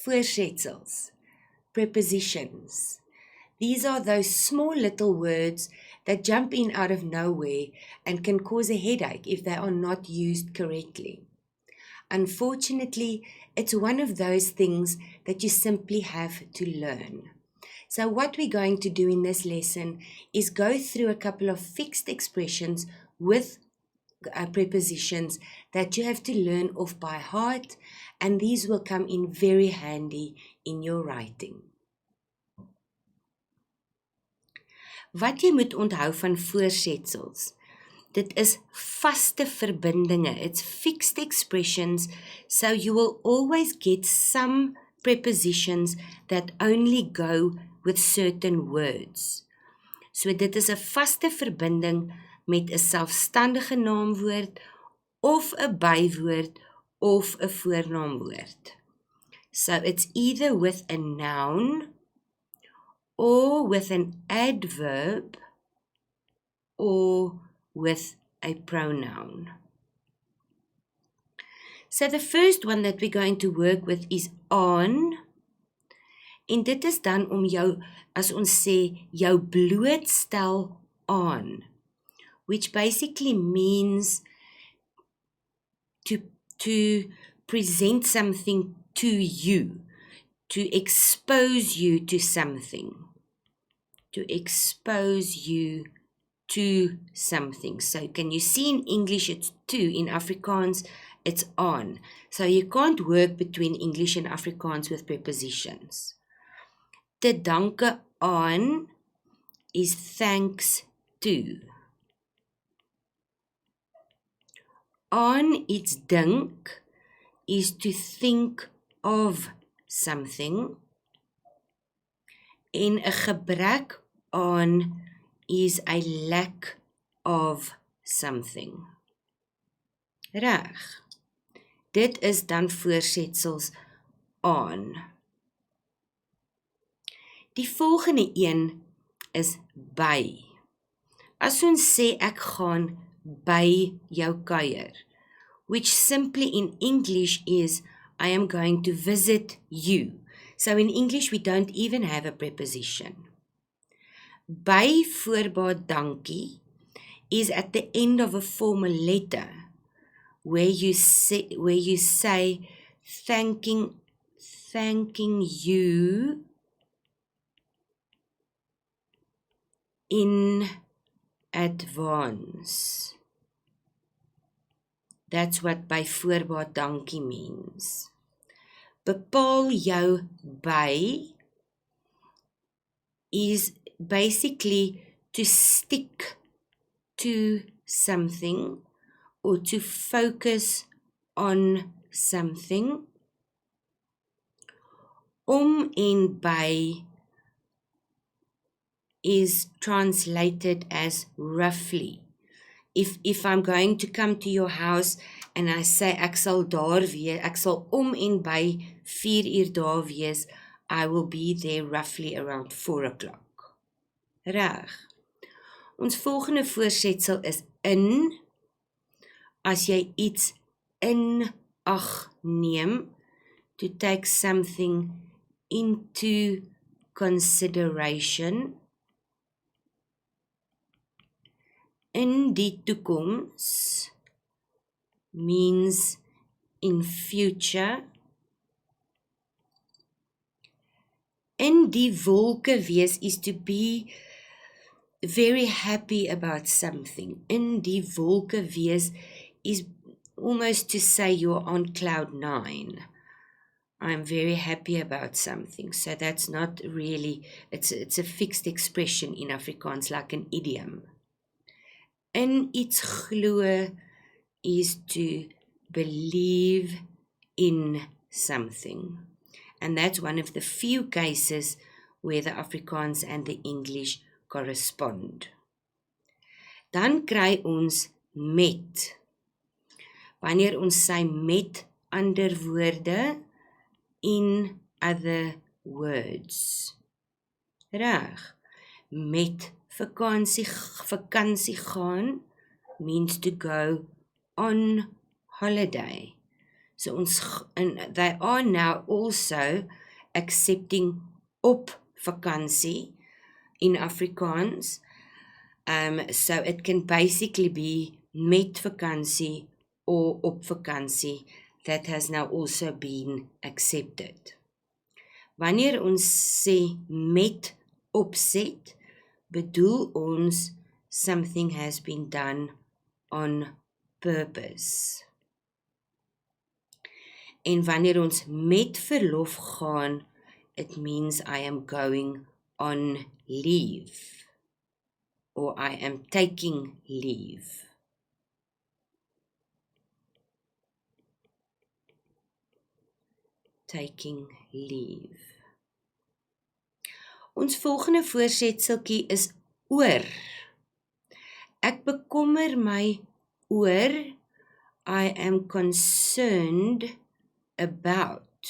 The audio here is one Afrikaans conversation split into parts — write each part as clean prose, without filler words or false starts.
voorzetsels, prepositions. These are those small little words that jump in out of nowhere and can cause a headache if they are not used correctly. Unfortunately, it's one of those things that you simply have to learn. So what we're going to do in this lesson is go through a couple of fixed expressions with prepositions that you have to learn off by heart, and these will come in very handy in your writing. Wat jy moet onthou van voorsetsels, dit is vaste verbindinge. It's fixed expressions, so you will always get some prepositions that only go with certain words. So dit is 'n vaste verbinding met 'n selfstandige naamwoord of 'n bywoord of 'n voornaamwoord. So it's either with a noun or with an adverb or with a pronoun. So the first one that we're going to work with is on. En dit is dan om jou, as ons sê, jou blootstel aan, which basically means to present something to you, to expose you to something, to expose you to something. So can you see in English it's to, in Afrikaans it's on. So you can't work between English and Afrikaans with prepositions. Te danke aan is thanks to. Aan iets dink is to think of something. En 'n gebrek aan is a lack of something. Reg. Dit is dan voorsetsels aan. Die volgende een is by. As ons sê ek gaan by jou kuier, which simply in English is I am going to visit you. So in English we don't even have a preposition. By voorbaat dankie is at the end of a formal letter where you say thanking you in advance. That's what by voorbaat dankie means. Bepaal jou by is basically to stick to something or to focus on something. Om en by is translated as roughly. If I'm going to come to your house and I say ek sal daar wees, ek sal om en by 4 uur daar wees, I will be there roughly around 4 o'clock. Reg. Ons volgende voorsetsel is in. As jy iets in ag neem, to take something into consideration. In die toekoms means in future. In die wolke wees is to be very happy about something. In die wolke wees is almost to say you're on cloud 9. I'm very happy about something. So that's not really, it's a fixed expression in Afrikaans, like an idiom. In iets glo is to believe in something. And that's one of the few cases where the Afrikaans and the English correspond. Dan kry ons met. Wanneer ons sê met ander woorde, in other words. Reg. Met vakansie gaan means to go on holiday. So and they are now also accepting op vakansie in Afrikaans. So it can basically be met vakansie or op vakansie. That has now also been accepted. Wanneer ons sê met opset, bedoel ons something has been done on purpose. En wanneer ons met verlof gaan, it means I am going on leave or I am taking leave. Taking leave. Ons volgende voorsetseltjie is oor. Ek bekommer my oor. I am concerned about.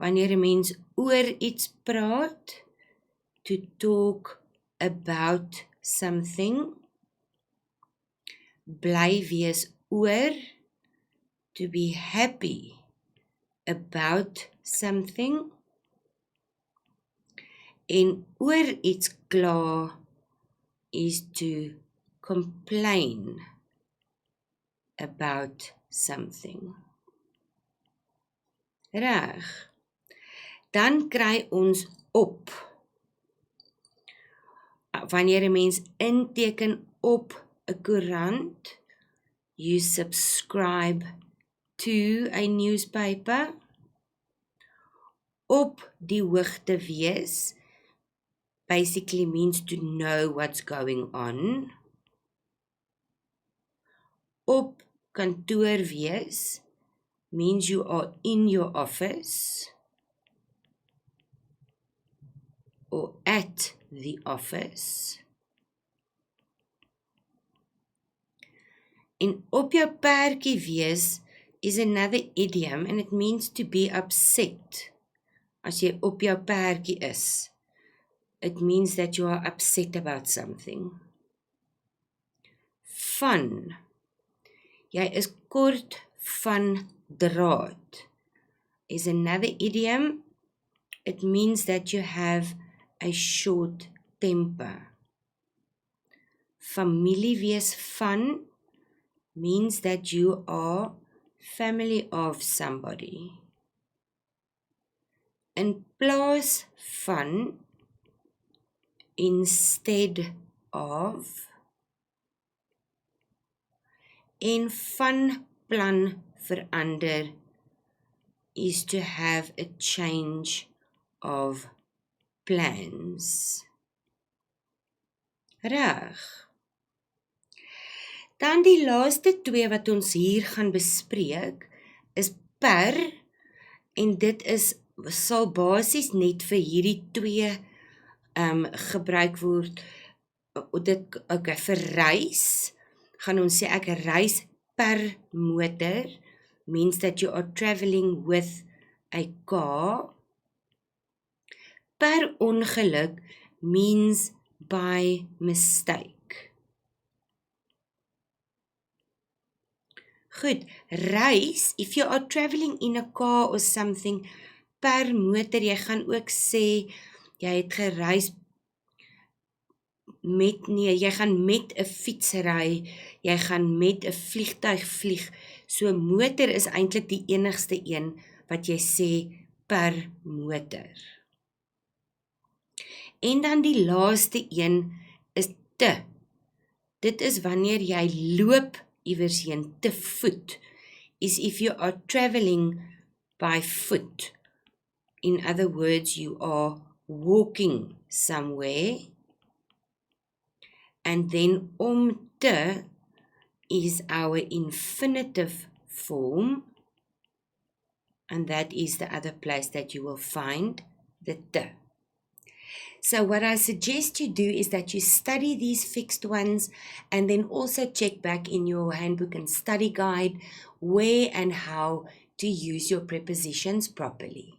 Wanneer 'n mens oor iets praat, to talk about something. Bly wees oor, to be happy about something. En oor iets kla is to complain about something. Reg. Dan kry ons op. Wanneer 'n mens inteken op 'n koerant, you subscribe to a newspaper. Op die hoogte wees basically means to know what's going on. Op kantoor wees means you are in your office or at the office. En op jou perdjie wees is another idiom and it means to be upset. As jy op jou perdjie is, it means that you are upset about something. Van. Jy is kort van draad. Is another idiom. It means that you have a short temper. Familie wees van means that you are family of somebody. In plaas van, instead of, en van plan verander is to have a change of plans. Reg. Dan die laaste twee wat ons hier gaan bespreek is per en dit sal basies net vir hierdie twee gebruik word. Vir reis gaan ons sê ek reis per motor means that you are traveling with a car. Per ongeluk means by mistake. Goed, reis, if you are traveling in a car or something, per motor, jy gaan ook sê, jy het gereis jy gaan met 'n fiets ry, jy gaan met 'n vliegtuig vlieg, so motor is eintlik die enigste een wat jy sê per motor. En dan die laaste een is te. Dit is wanneer jy loop iewers heen te voet, is if you are traveling by foot. In other words, you are walking somewhere. And then om te is our infinitive form. And that is the other place that you will find the te. So what I suggest you do is that you study these fixed ones and then also check back in your handbook and study guide where and how to use your prepositions properly.